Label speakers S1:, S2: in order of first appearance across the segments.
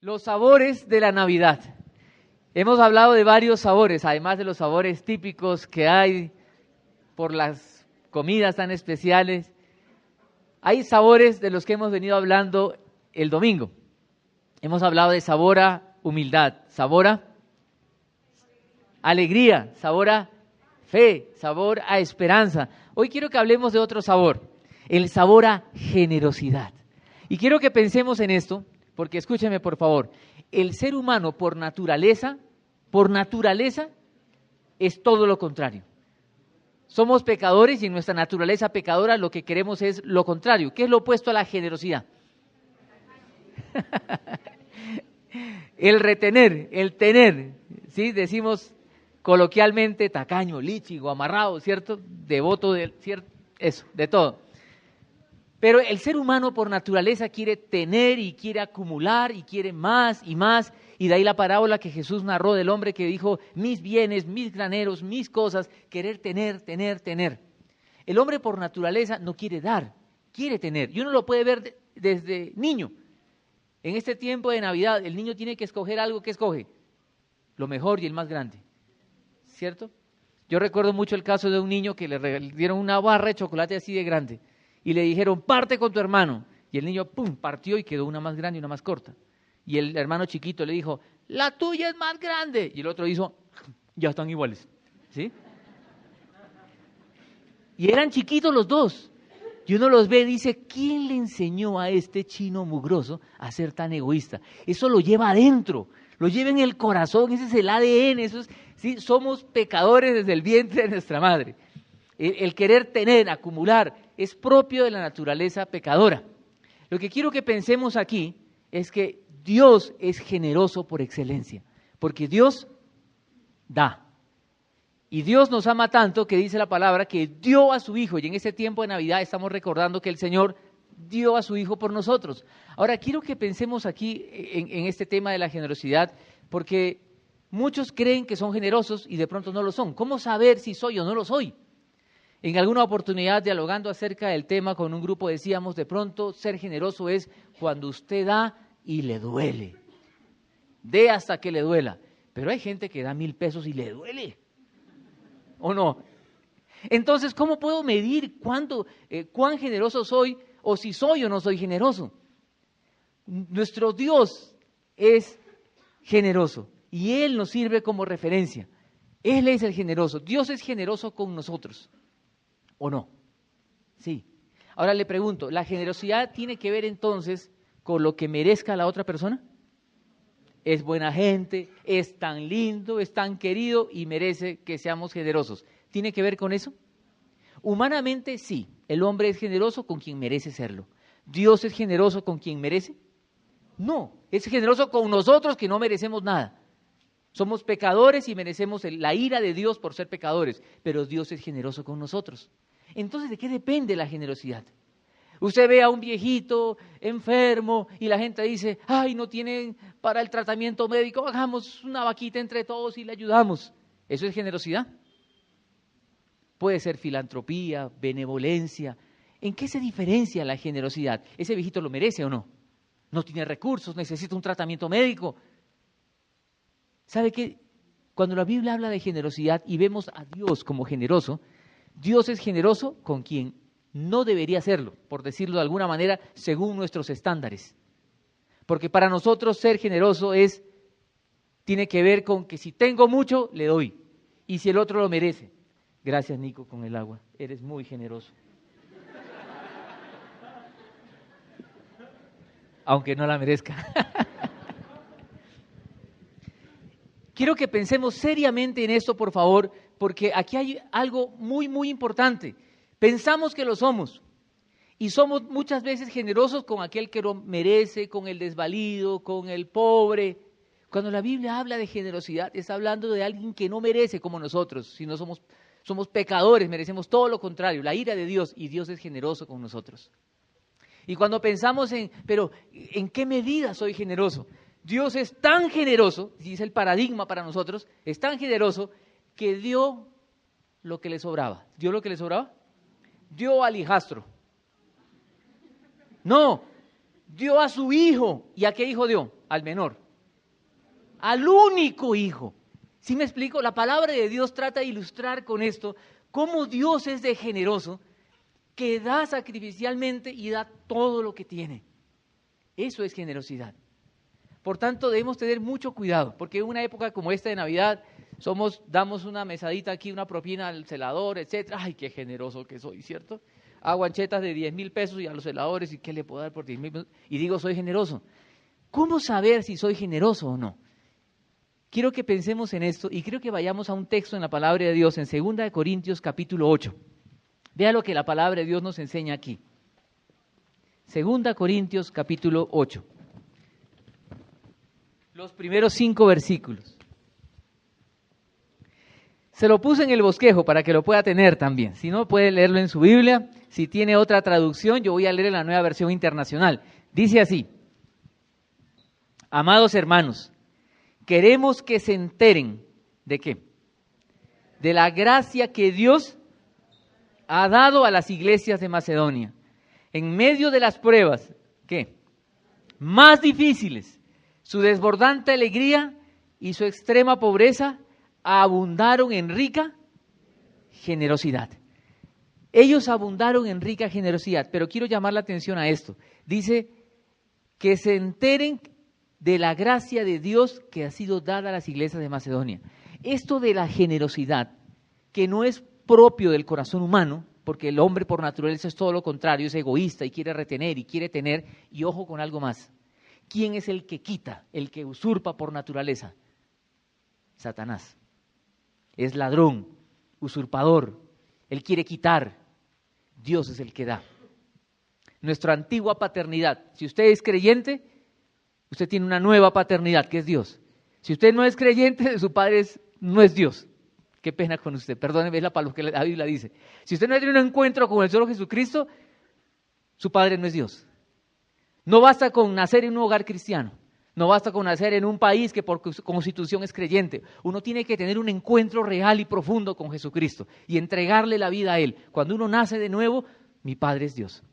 S1: Los sabores de la Navidad. Hemos hablado de varios sabores, además de los sabores típicos que hay por las comidas tan especiales. Hay sabores de los que hemos venido hablando el domingo. Hemos hablado de sabor a humildad, sabor a alegría, sabor a fe, sabor a esperanza. Hoy quiero que hablemos de otro sabor, el sabor a generosidad. Y quiero que pensemos en esto, porque escúcheme por favor, el ser humano por naturaleza es todo lo contrario. Somos pecadores y en nuestra naturaleza pecadora lo que queremos es lo contrario. ¿Qué es lo opuesto a la generosidad? El retener, el tener, ¿sí? Decimos coloquialmente tacaño, líchigo, amarrado, ¿cierto? Devoto, ¿cierto? Eso, de todo. Pero el ser humano por naturaleza quiere tener y quiere acumular y quiere más, y de ahí la parábola que Jesús narró del hombre que dijo, mis bienes, mis graneros, mis cosas, querer tener. El hombre por naturaleza no quiere dar, quiere tener, y uno lo puede ver desde niño. En este tiempo de Navidad, el niño tiene que escoger algo, ¿qué escoge? Lo mejor y el más grande, ¿cierto? Yo recuerdo mucho el caso de un niño que le dieron una barra de chocolate así de grande, y le dijeron, parte con tu hermano. Y el niño, pum, partió y quedó una más grande y una más corta. Y el hermano chiquito le dijo, la tuya es más grande. Y el otro hizo, ya están iguales. ¿Sí? Y eran chiquitos los dos. Y uno los ve y dice, ¿quién le enseñó a este chino mugroso a ser tan egoísta? Eso lo lleva adentro, lo lleva en el corazón, ese es el ADN. Eso es, ¿sí? Somos pecadores desde el vientre de nuestra madre. El querer tener, acumular, es propio de la naturaleza pecadora. Lo que quiero que pensemos aquí es que Dios es generoso por excelencia, porque Dios da. Y Dios nos ama tanto que dice la palabra que dio a su Hijo, y en este tiempo de Navidad estamos recordando que el Señor dio a su Hijo por nosotros. Ahora quiero que pensemos aquí en este tema de la generosidad, porque muchos creen que son generosos y de pronto no lo son. ¿Cómo saber si soy o no lo soy? En alguna oportunidad, dialogando acerca del tema con un grupo, decíamos, de pronto ser generoso es cuando usted da y le duele. Dé hasta que le duela. Pero hay gente que da 1,000 pesos y le duele. ¿O no? Entonces, ¿cómo puedo medir cuán generoso soy o si soy o no soy generoso? Nuestro Dios es generoso y Él nos sirve como referencia. Él es el generoso. Dios es generoso con nosotros. ¿O no? Sí. Ahora le pregunto, ¿la generosidad tiene que ver entonces con lo que merezca la otra persona? Es buena gente, es tan lindo, es tan querido y merece que seamos generosos. ¿Tiene que ver con eso? Humanamente sí, el hombre es generoso con quien merece serlo. ¿Dios es generoso con quien merece? No, es generoso con nosotros que no merecemos nada. Somos pecadores y merecemos la ira de Dios por ser pecadores, pero Dios es generoso con nosotros. Entonces, ¿de qué depende la generosidad? Usted ve a un viejito enfermo y la gente dice, ay, no tienen para el tratamiento médico, hagamos una vaquita entre todos y le ayudamos. ¿Eso es generosidad? Puede ser filantropía, benevolencia. ¿En qué se diferencia la generosidad? ¿Ese viejito lo merece o no? No tiene recursos, necesita un tratamiento médico. ¿Sabe qué? Cuando la Biblia habla de generosidad y vemos a Dios como generoso, Dios es generoso con quien no debería serlo, por decirlo de alguna manera, según nuestros estándares. Porque para nosotros ser generoso tiene que ver con que si tengo mucho, le doy. Y si el otro lo merece. Gracias, Nico, con el agua. Eres muy generoso. Aunque no la merezca. Quiero que pensemos seriamente en esto, por favor, porque aquí hay algo muy, muy importante. Pensamos que lo somos y somos muchas veces generosos con aquel que lo merece, con el desvalido, con el pobre. Cuando la Biblia habla de generosidad, está hablando de alguien que no merece como nosotros, sino somos pecadores, merecemos todo lo contrario, la ira de Dios, y Dios es generoso con nosotros. Y cuando pensamos pero ¿en qué medida soy generoso? Dios es tan generoso, y es el paradigma para nosotros, es tan generoso que dio lo que le sobraba. ¿Dio lo que le sobraba? Dio al hijastro. No, dio a su hijo. ¿Y a qué hijo dio? Al menor. Al único hijo. ¿Sí me explico? La palabra de Dios trata de ilustrar con esto cómo Dios es de generoso, que da sacrificialmente y da todo lo que tiene. Eso es generosidad. Por tanto, debemos tener mucho cuidado, porque en una época como esta de Navidad, damos una mesadita aquí, una propina al celador, etcétera. Ay, qué generoso que soy, ¿cierto? Hago anchetas de 10,000 pesos y a los celadores, ¿y qué le puedo dar por 10,000 pesos? Y digo, soy generoso. ¿Cómo saber si soy generoso o no? Quiero que pensemos en esto y creo que vayamos a un texto en la palabra de Dios, en 2 Corintios capítulo 8. Vea lo que la palabra de Dios nos enseña aquí. 2 Corintios capítulo 8. Los primeros 5 versículos. Se lo puse en el bosquejo para que lo pueda tener también. Si no, puede leerlo en su Biblia. Si tiene otra traducción, yo voy a leer en la Nueva Versión Internacional. Dice así: amados hermanos, queremos que se enteren, ¿de qué? De la gracia que Dios ha dado a las iglesias de Macedonia. En medio de las pruebas, ¿qué? Más difíciles, su desbordante alegría y su extrema pobreza abundaron en rica generosidad. Ellos abundaron en rica generosidad, pero quiero llamar la atención a esto. Dice que se enteren de la gracia de Dios que ha sido dada a las iglesias de Macedonia. Esto de la generosidad, que no es propio del corazón humano, porque el hombre por naturaleza es todo lo contrario, es egoísta y quiere retener y quiere tener, y ojo con algo más. ¿Quién es el que quita, el que usurpa por naturaleza? Satanás. Es ladrón, usurpador, él quiere quitar. Dios es el que da. Nuestra antigua paternidad, si usted es creyente, usted tiene una nueva paternidad, que es Dios. Si usted no es creyente, su padre no es Dios. Qué pena con usted, perdóneme, es lo que la Biblia dice. Si usted no tiene un encuentro con el Señor Jesucristo, su padre no es Dios. No basta con nacer en un hogar cristiano, no basta con nacer en un país que por constitución es creyente. Uno tiene que tener un encuentro real y profundo con Jesucristo y entregarle la vida a Él. Cuando uno nace de nuevo, mi padre es Dios.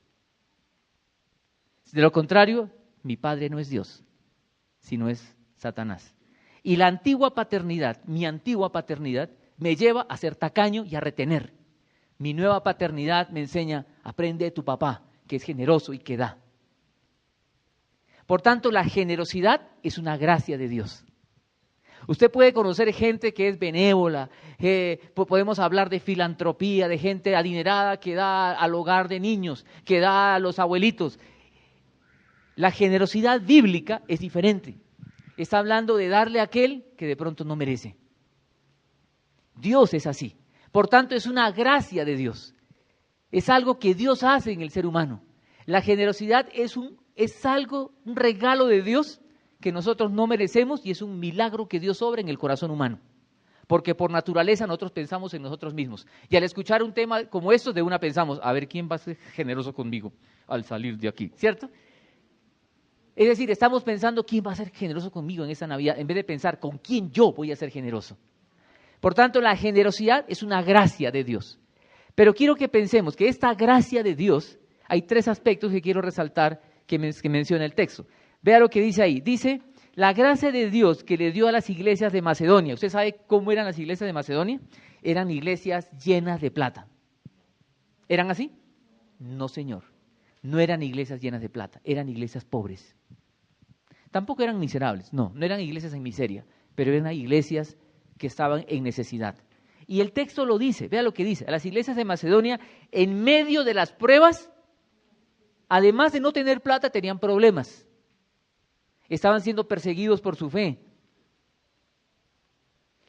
S1: De lo contrario, mi padre no es Dios, sino es Satanás. Y la antigua paternidad, mi antigua paternidad, me lleva a ser tacaño y a retener. Mi nueva paternidad me enseña, aprende de tu papá, que es generoso y que da. Por tanto, la generosidad es una gracia de Dios. Usted puede conocer gente que es benévola, podemos hablar de filantropía, de gente adinerada que da al hogar de niños, que da a los abuelitos. La generosidad bíblica es diferente. Está hablando de darle a aquel que de pronto no merece. Dios es así. Por tanto, es una gracia de Dios. Es algo que Dios hace en el ser humano. La generosidad es un regalo de Dios que nosotros no merecemos y es un milagro que Dios obra en el corazón humano. Porque por naturaleza nosotros pensamos en nosotros mismos. Y al escuchar un tema como estos, de una pensamos, a ver, ¿quién va a ser generoso conmigo al salir de aquí? ¿Cierto? Es decir, estamos pensando quién va a ser generoso conmigo en esta Navidad, en vez de pensar con quién yo voy a ser generoso. Por tanto, la generosidad es una gracia de Dios. Pero quiero que pensemos que esta gracia de Dios, hay 3 aspectos que quiero resaltar que menciona el texto. Vea lo que dice ahí. Dice, la gracia de Dios que le dio a las iglesias de Macedonia. ¿Usted sabe cómo eran las iglesias de Macedonia? Eran iglesias llenas de plata. ¿Eran así? No, señor. No eran iglesias llenas de plata, eran iglesias pobres. Tampoco eran miserables, no eran iglesias en miseria, pero eran iglesias que estaban en necesidad. Y el texto lo dice, vea lo que dice, a las iglesias de Macedonia, en medio de las pruebas, además de no tener plata, tenían problemas. Estaban siendo perseguidos por su fe.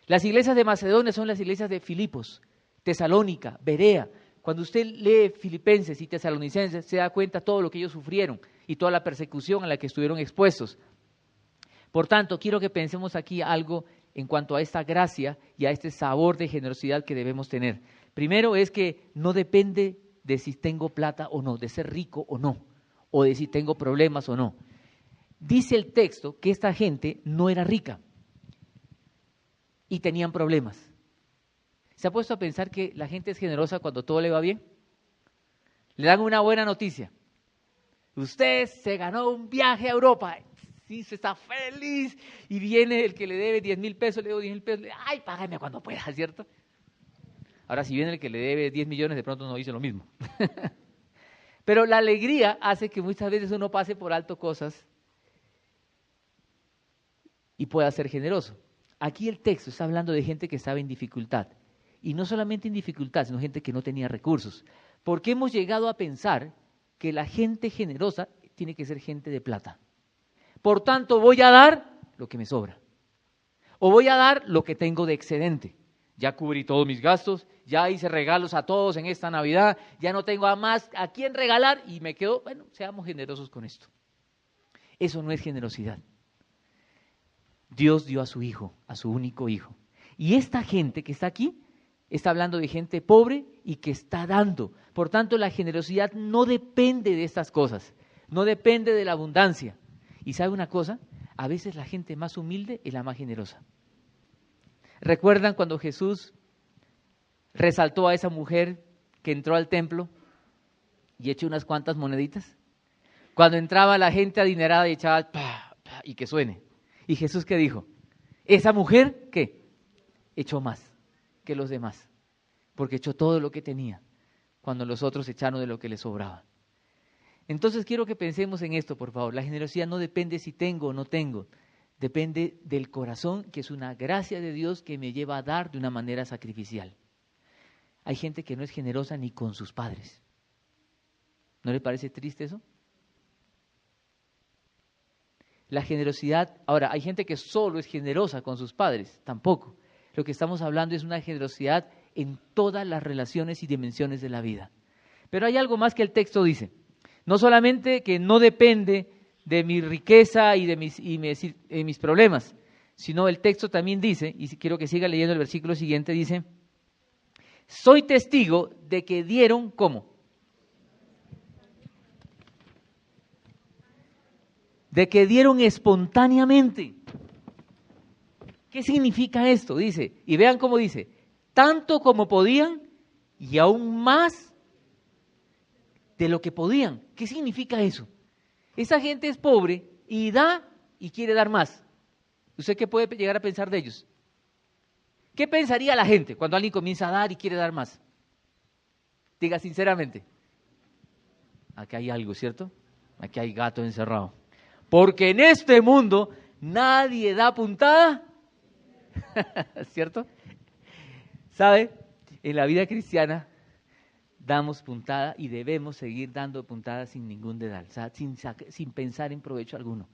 S1: Las iglesias de Macedonia son las iglesias de Filipos, Tesalónica, Berea. Cuando usted lee Filipenses y Tesalonicenses, se da cuenta de todo lo que ellos sufrieron y toda la persecución a la que estuvieron expuestos. Por tanto, quiero que pensemos aquí algo en cuanto a esta gracia y a este sabor de generosidad que debemos tener. Primero es que no depende de si tengo plata o no, de ser rico o no, o de si tengo problemas o no. Dice el texto que esta gente no era rica y tenían problemas. ¿Se ha puesto a pensar que la gente es generosa cuando todo le va bien? Le dan una buena noticia. Usted se ganó un viaje a Europa. sí, se está feliz, y viene el que le debe 10,000 pesos, le debo 10,000 pesos, ay, págame cuando pueda, ¿cierto? Ahora, si viene el que le debe 10 millones, de pronto no dice lo mismo. Pero la alegría hace que muchas veces uno pase por alto cosas y pueda ser generoso. Aquí el texto está hablando de gente que estaba en dificultad. Y no solamente en dificultad, sino gente que no tenía recursos. Porque hemos llegado a pensar que la gente generosa tiene que ser gente de plata. Por tanto, voy a dar lo que me sobra. O voy a dar lo que tengo de excedente. Ya cubrí todos mis gastos, ya hice regalos a todos en esta Navidad, ya no tengo a más a quién regalar y me quedo, bueno, seamos generosos con esto. Eso no es generosidad. Dios dio a su hijo, a su único hijo. Y esta gente que está aquí, está hablando de gente pobre y que está dando. Por tanto, la generosidad no depende de estas cosas, no depende de la abundancia. Y ¿sabe una cosa? A veces la gente más humilde es la más generosa. ¿Recuerdan cuando Jesús resaltó a esa mujer que entró al templo y echó unas cuantas moneditas? Cuando entraba la gente adinerada y echaba pa, pa, y que suene. ¿Y Jesús qué dijo? Esa mujer, ¿qué? Echó más que los demás, porque echó todo lo que tenía, cuando los otros echaron de lo que les sobraba. Entonces quiero que pensemos en esto, por favor. La generosidad no depende si tengo o no tengo, depende del corazón, que es una gracia de Dios que me lleva a dar de una manera sacrificial. Hay gente que no es generosa ni con sus padres. ¿No le parece triste eso? La generosidad, ahora, hay gente que solo es generosa con sus padres, tampoco. Lo que estamos hablando es una generosidad en todas las relaciones y dimensiones de la vida. Pero hay algo más que el texto dice. No solamente que no depende de mi riqueza y de mis problemas, sino el texto también dice, y quiero que siga leyendo el versículo siguiente, dice, soy testigo de que dieron, ¿cómo? De que dieron espontáneamente. ¿Qué significa esto? Dice, y vean cómo dice, tanto como podían y aún más de lo que podían. ¿Qué significa eso? Esa gente es pobre y da y quiere dar más. ¿Usted qué puede llegar a pensar de ellos? ¿Qué pensaría la gente cuando alguien comienza a dar y quiere dar más? Diga sinceramente. Aquí hay algo, ¿cierto? Aquí hay gato encerrado. Porque en este mundo nadie da puntada, ¿cierto? ¿Sabe? En la vida cristiana damos puntada y debemos seguir dando puntada sin ningún dedal, o sea, sin pensar en provecho alguno.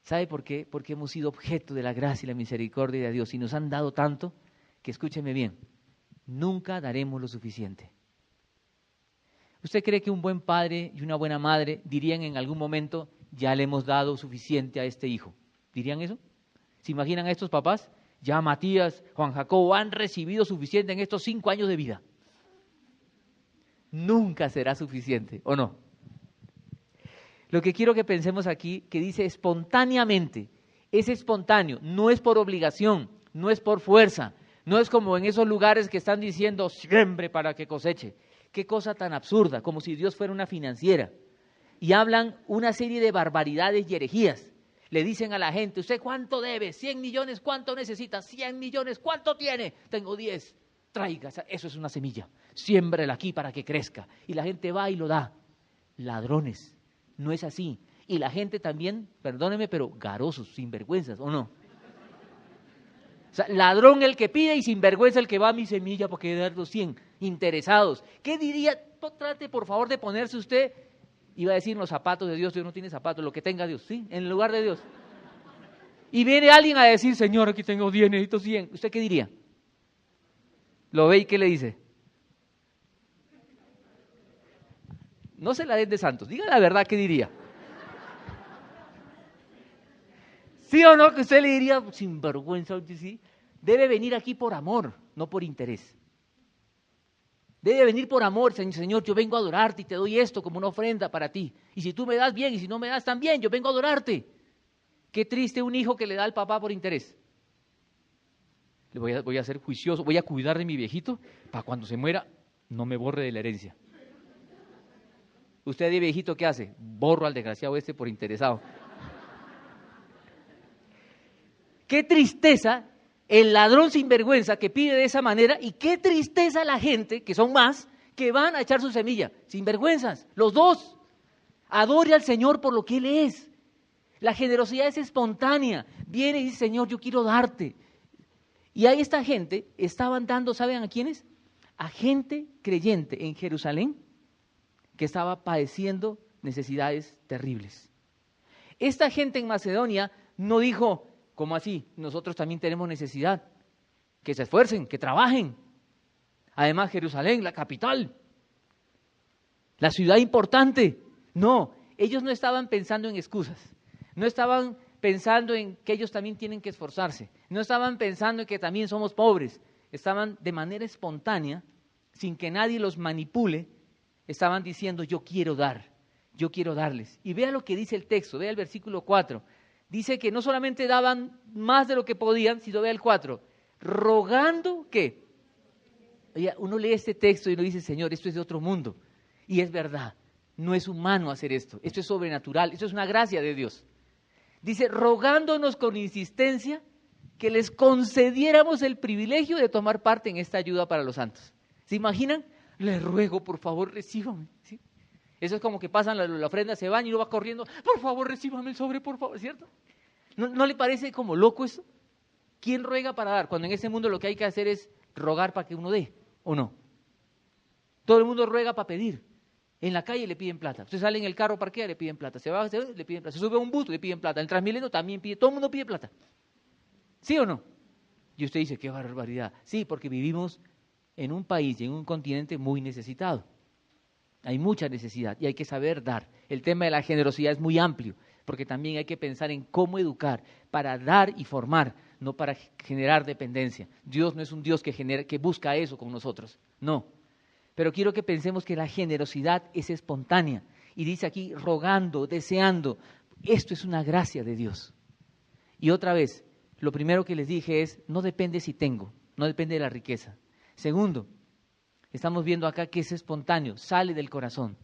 S1: ¿Sabe por qué? Porque hemos sido objeto de la gracia y la misericordia de Dios y nos han dado tanto que, escúcheme bien, nunca daremos lo suficiente. ¿Usted cree que un buen padre y una buena madre dirían en algún momento, ya le hemos dado suficiente a este hijo? ¿Dirían eso? ¿Se imaginan a estos papás? Ya Matías, Juan Jacobo han recibido suficiente en estos 5 años de vida. Nunca será suficiente, ¿o no? Lo que quiero que pensemos aquí, que dice espontáneamente, es espontáneo, no es por obligación, no es por fuerza, no es como en esos lugares que están diciendo siembre para que coseche. Qué cosa tan absurda, como si Dios fuera una financiera. Y hablan una serie de barbaridades y herejías. Le dicen a la gente, ¿usted cuánto debe? 100 millones, ¿cuánto necesita? 100 millones, ¿cuánto tiene? Tengo 10. Traiga, eso es una semilla. Siémbrela aquí para que crezca. Y la gente va y lo da. Ladrones. No es así. Y la gente también, perdóneme, pero garosos, sinvergüenzas, ¿o no? O sea, ladrón el que pide y sinvergüenza el que va a mi semilla porque dar los 100. Interesados. ¿Qué diría? Trate por favor de ponerse usted, iba a decir los zapatos de Dios, Dios no tiene zapatos, lo que tenga Dios, ¿sí? En lugar de Dios. Y viene alguien a decir, Señor, aquí tengo 10, necesito 100. ¿Usted qué diría? ¿Lo ve y qué le dice? No se la den de santos, diga la verdad, ¿qué diría? ¿Sí o no? Que usted le diría, sin vergüenza, ¿sí? Debe venir aquí por amor, no por interés. Debe venir por amor, Señor, yo vengo a adorarte y te doy esto como una ofrenda para ti. Y si tú me das bien y si no me das también, yo vengo a adorarte. Qué triste un hijo que le da al papá por interés. Le voy a ser juicioso, voy a cuidar de mi viejito para cuando se muera no me borre de la herencia. Usted de viejito, ¿qué hace? Borro al desgraciado este por interesado. Qué tristeza el ladrón sinvergüenza que pide de esa manera y qué tristeza la gente, que son más, que van a echar su semilla. Sinvergüenzas, los dos. Adore al Señor por lo que Él es. La generosidad es espontánea. Viene y dice, Señor, yo quiero darte. Y ahí esta gente estaban dando, ¿saben a quiénes? A gente creyente en Jerusalén que estaba padeciendo necesidades terribles. Esta gente en Macedonia no dijo, ¿cómo así? Nosotros también tenemos necesidad. Que se esfuercen, que trabajen. Además, Jerusalén, la capital, la ciudad importante. No, ellos no estaban pensando en excusas. No estaban pensando en que ellos también tienen que esforzarse. No estaban pensando en que también somos pobres. Estaban de manera espontánea, sin que nadie los manipule, estaban diciendo, yo quiero dar, yo quiero darles. Y vea lo que dice el texto, vea el versículo 4. Dice que no solamente daban más de lo que podían, sino vea el 4. Rogando, ¿qué? Oye, uno lee este texto y uno dice, Señor, esto es de otro mundo. Y es verdad, no es humano hacer esto. Esto es sobrenatural, esto es una gracia de Dios. Dice, rogándonos con insistencia que les concediéramos el privilegio de tomar parte en esta ayuda para los santos. ¿Se imaginan? Les ruego, por favor, recíbame. ¿Sí? Eso es como que pasan la ofrenda, se van y uno va corriendo, por favor, recíbame el sobre, por favor, ¿cierto? ¿No le parece como loco eso? ¿Quién ruega para dar? Cuando en ese mundo lo que hay que hacer es rogar para que uno dé, ¿o no? Todo el mundo ruega para pedir. En la calle le piden plata. Usted sale en el carro, parquea, le piden plata. Se va, le piden plata. Se sube a un bus, le piden plata. En el Transmilenio también pide. Todo el mundo pide plata. ¿Sí o no? Y usted dice, qué barbaridad. Sí, porque vivimos en un país y en un continente muy necesitado. Hay mucha necesidad y hay que saber dar. El tema de la generosidad es muy amplio, porque también hay que pensar en cómo educar para dar y formar, no para generar dependencia. Dios no es un Dios que busca eso con nosotros. No. Pero quiero que pensemos que la generosidad es espontánea. Y dice aquí, rogando, deseando. Esto es una gracia de Dios. Y otra vez, lo primero que les dije es, no depende si tengo, no depende de la riqueza. Segundo, estamos viendo acá que es espontáneo, sale del corazón,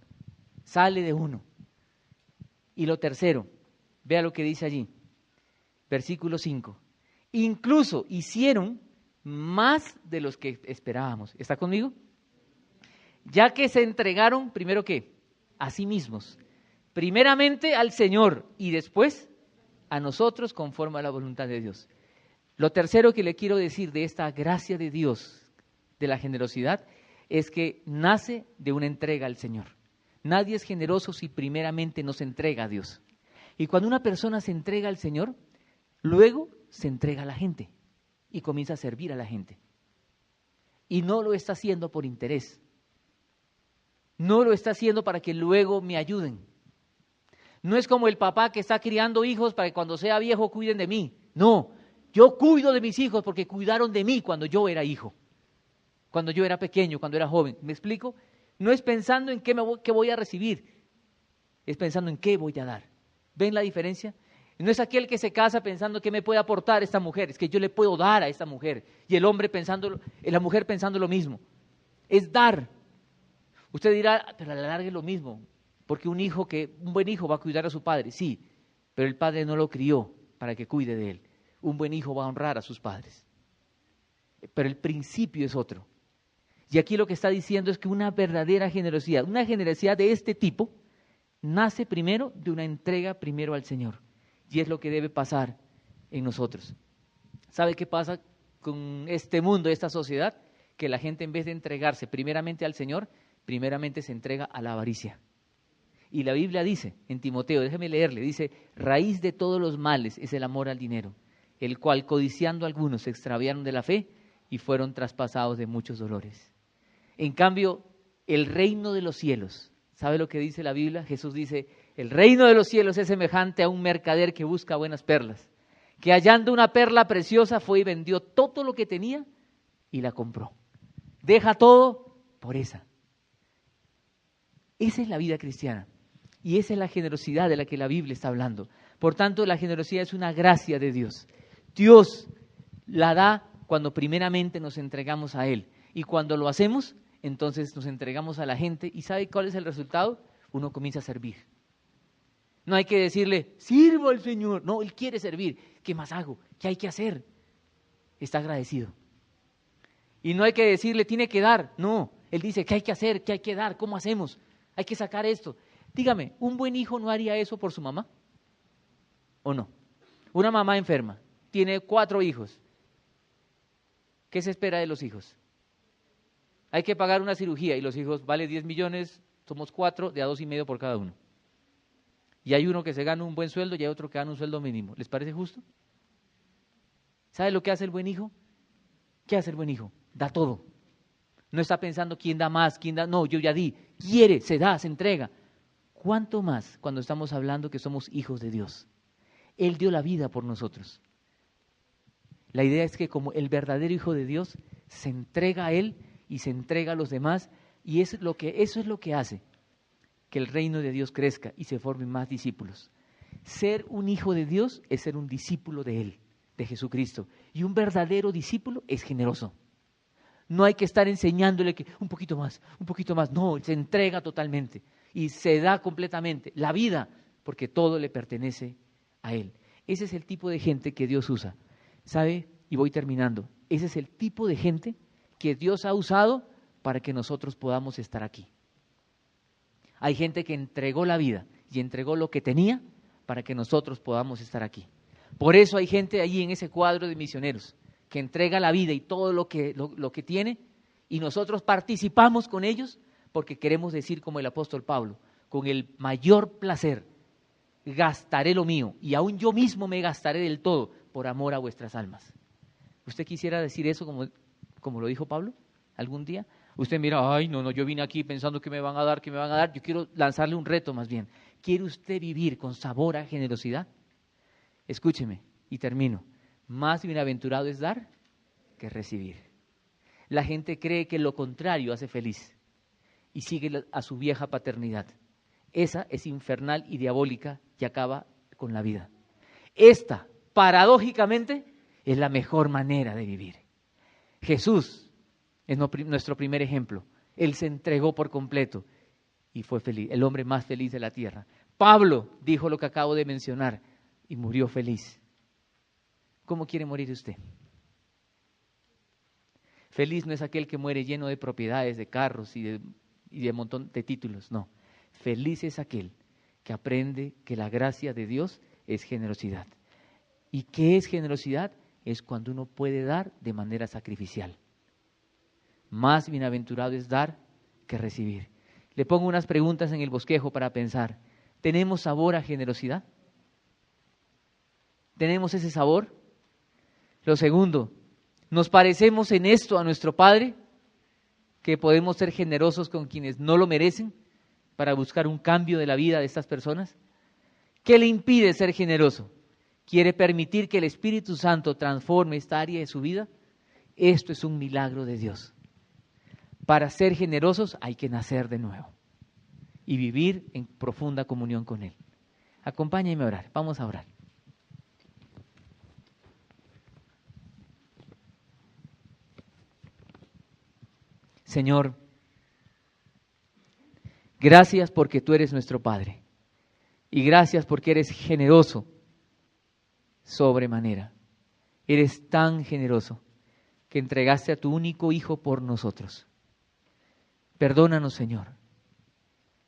S1: sale de uno. Y lo tercero, vea lo que dice allí, versículo 5. Incluso hicieron más de los que esperábamos. ¿Está conmigo? Ya que se entregaron, primero ¿qué? A sí mismos. Primeramente al Señor y después a nosotros conforme a la voluntad de Dios. Lo tercero que le quiero decir de esta gracia de Dios, de la generosidad, es que nace de una entrega al Señor. Nadie es generoso si primeramente no se entrega a Dios. Y cuando una persona se entrega al Señor, luego se entrega a la gente y comienza a servir a la gente. Y no lo está haciendo por interés. No lo está haciendo para que luego me ayuden. No es como el papá que está criando hijos para que cuando sea viejo cuiden de mí. No, yo cuido de mis hijos porque cuidaron de mí cuando yo era hijo, cuando yo era pequeño, cuando era joven. ¿Me explico? No es pensando en qué voy a recibir, es pensando en qué voy a dar. ¿Ven la diferencia? No es aquel que se casa pensando qué me puede aportar esta mujer, es que yo le puedo dar a esta mujer. Y el hombre pensando, la mujer pensando lo mismo. Es dar. Usted dirá, pero a la larga es lo mismo, porque un buen hijo va a cuidar a su padre, sí, pero el padre no lo crió para que cuide de él. Un buen hijo va a honrar a sus padres. Pero el principio es otro. Y aquí lo que está diciendo es que una verdadera generosidad, una generosidad de este tipo, nace primero de una entrega primero al Señor. Y es lo que debe pasar en nosotros. ¿Sabe qué pasa con este mundo, esta sociedad? Que la gente en vez de entregarse primeramente al Señor, primeramente se entrega a la avaricia. Y la Biblia dice en Timoteo, déjeme leerle, dice, raíz de todos los males es el amor al dinero, el cual codiciando algunos se extraviaron de la fe y fueron traspasados de muchos dolores. En cambio, el reino de los cielos, ¿sabe lo que dice la Biblia? Jesús dice, el reino de los cielos es semejante a un mercader que busca buenas perlas, que hallando una perla preciosa fue y vendió todo lo que tenía y la compró. Deja todo por esa. Esa es la vida cristiana y esa es la generosidad de la que la Biblia está hablando. Por tanto, la generosidad es una gracia de Dios. Dios la da cuando primeramente nos entregamos a Él y cuando lo hacemos, entonces nos entregamos a la gente y ¿sabe cuál es el resultado? Uno comienza a servir. No hay que decirle, sirvo al Señor. No, Él quiere servir. ¿Qué más hago? ¿Qué hay que hacer? Está agradecido. Y no hay que decirle, tiene que dar. No, él dice, ¿qué hay que hacer? ¿Qué hay que dar? ¿Cómo hacemos? Hay que sacar esto. Dígame, ¿un buen hijo no haría eso por su mamá? ¿O no? Una mamá enferma, tiene 4 hijos. ¿Qué se espera de los hijos? Hay que pagar una cirugía y los hijos vale 10 millones, somos 4, de a 2,5 por cada uno. Y hay uno que se gana un buen sueldo y hay otro que gana un sueldo mínimo. ¿Les parece justo? ¿Sabe lo que hace el buen hijo? ¿Qué hace el buen hijo? Da todo. No está pensando quién da más, quién da, no, yo ya di. Quiere, se da, se entrega. ¿Cuánto más cuando estamos hablando que somos hijos de Dios? Él dio la vida por nosotros. La idea es que como el verdadero hijo de Dios se entrega a Él y se entrega a los demás, y eso es lo que hace que el reino de Dios crezca y se formen más discípulos. Ser un hijo de Dios es ser un discípulo de Él, de Jesucristo. Y un verdadero discípulo es generoso. No hay que estar enseñándole que un poquito más. No, se entrega totalmente y se da completamente la vida porque todo le pertenece a Él. Ese es el tipo de gente que Dios usa. ¿Sabe? Y voy terminando. Ese es el tipo de gente que Dios ha usado para que nosotros podamos estar aquí. Hay gente que entregó la vida y entregó lo que tenía para que nosotros podamos estar aquí. Por eso hay gente ahí en ese cuadro de misioneros que entrega la vida y todo lo que tiene, y nosotros participamos con ellos porque queremos decir como el apóstol Pablo, con el mayor placer gastaré lo mío y aún yo mismo me gastaré del todo por amor a vuestras almas. ¿Usted quisiera decir eso como lo dijo Pablo algún día? Usted mira, ay, no, yo vine aquí pensando que me van a dar. Yo quiero lanzarle un reto más bien. ¿Quiere usted vivir con sabor a generosidad? Escúcheme y termino. Más bienaventurado es dar que recibir. La gente cree que lo contrario hace feliz y sigue a su vieja paternidad. Esa es infernal y diabólica y acaba con la vida. Esta, paradójicamente, es la mejor manera de vivir. Jesús es nuestro primer ejemplo. Él se entregó por completo y fue feliz, el hombre más feliz de la tierra. Pablo dijo lo que acabo de mencionar y murió feliz. ¿Cómo quiere morir usted? Feliz no es aquel que muere lleno de propiedades, de carros y de montón de títulos, no. Feliz es aquel que aprende que la gracia de Dios es generosidad. ¿Y qué es generosidad? Es cuando uno puede dar de manera sacrificial. Más bienaventurado es dar que recibir. Le pongo unas preguntas en el bosquejo para pensar. ¿Tenemos sabor a generosidad? ¿Tenemos ese sabor? Lo segundo, ¿nos parecemos en esto a nuestro Padre? ¿Que podemos ser generosos con quienes no lo merecen para buscar un cambio de la vida de estas personas? ¿Qué le impide ser generoso? ¿Quiere permitir que el Espíritu Santo transforme esta área de su vida? Esto es un milagro de Dios. Para ser generosos hay que nacer de nuevo y vivir en profunda comunión con Él. Acompáñenme a orar, vamos a orar. Señor, gracias porque tú eres nuestro Padre y gracias porque eres generoso sobremanera. Eres tan generoso que entregaste a tu único Hijo por nosotros. Perdónanos, Señor,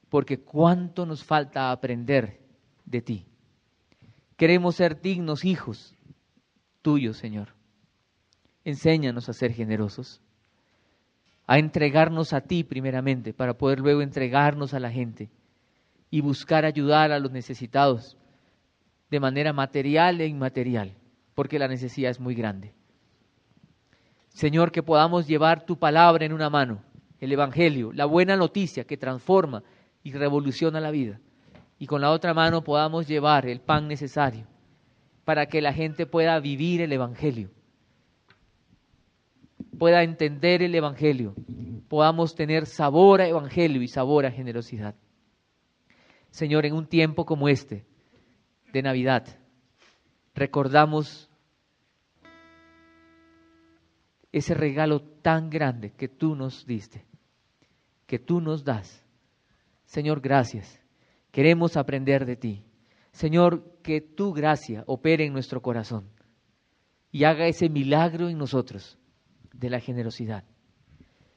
S1: porque cuánto nos falta aprender de ti. Queremos ser dignos hijos tuyos, Señor. Enséñanos a ser generosos, a entregarnos a ti primeramente, para poder luego entregarnos a la gente y buscar ayudar a los necesitados de manera material e inmaterial, porque la necesidad es muy grande. Señor, que podamos llevar tu palabra en una mano, el Evangelio, la buena noticia que transforma y revoluciona la vida, y con la otra mano podamos llevar el pan necesario para que la gente pueda vivir el Evangelio, pueda entender el Evangelio, podamos tener sabor a Evangelio y sabor a generosidad. Señor, en un tiempo como este de Navidad, recordamos ese regalo tan grande que tú nos diste, que tú nos das. Señor, gracias. Queremos aprender de ti. Señor, que tu gracia opere en nuestro corazón y haga ese milagro en nosotros de la generosidad.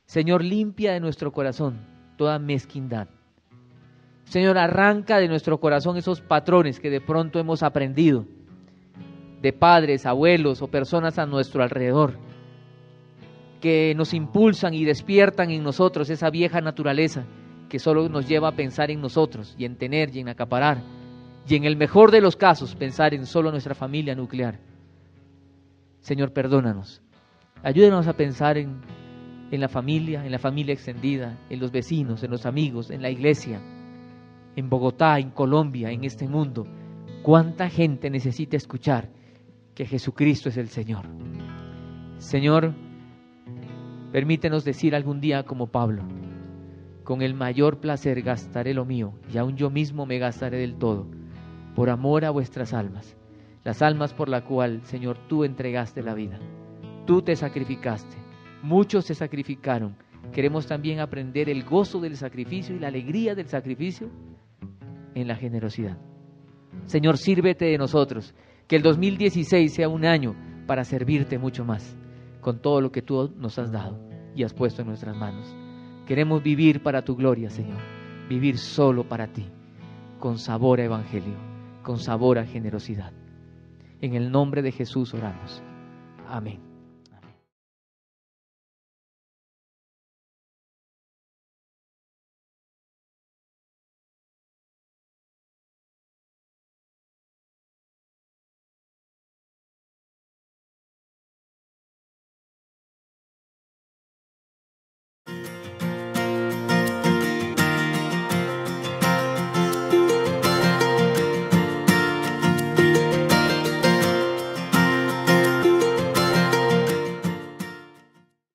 S1: Señor, limpia de nuestro corazón toda mezquindad. Señor, arranca de nuestro corazón esos patrones que de pronto hemos aprendido de padres, abuelos o personas a nuestro alrededor, que nos impulsan y despiertan en nosotros esa vieja naturaleza que solo nos lleva a pensar en nosotros y en tener y en acaparar, y en el mejor de los casos pensar en solo nuestra familia nuclear. Señor, perdónanos, ayúdanos a pensar en la familia extendida, en los vecinos, en los amigos, en la iglesia, en Bogotá, en Colombia, en este mundo. ¿Cuánta gente necesita escuchar que Jesucristo es el Señor? Señor, permítenos decir algún día como Pablo: con el mayor placer gastaré lo mío, y aun yo mismo me gastaré del todo, por amor a vuestras almas, las almas por la cual, Señor, tú entregaste la vida, tú te sacrificaste, muchos se sacrificaron. Queremos también aprender el gozo del sacrificio y la alegría del sacrificio en la generosidad. Señor, sírvete de nosotros, que el 2016 sea un año para servirte mucho más, con todo lo que tú nos has dado y has puesto en nuestras manos. Queremos vivir para tu gloria, Señor, vivir solo para ti, con sabor a evangelio, con sabor a generosidad. En el nombre de Jesús oramos. Amén.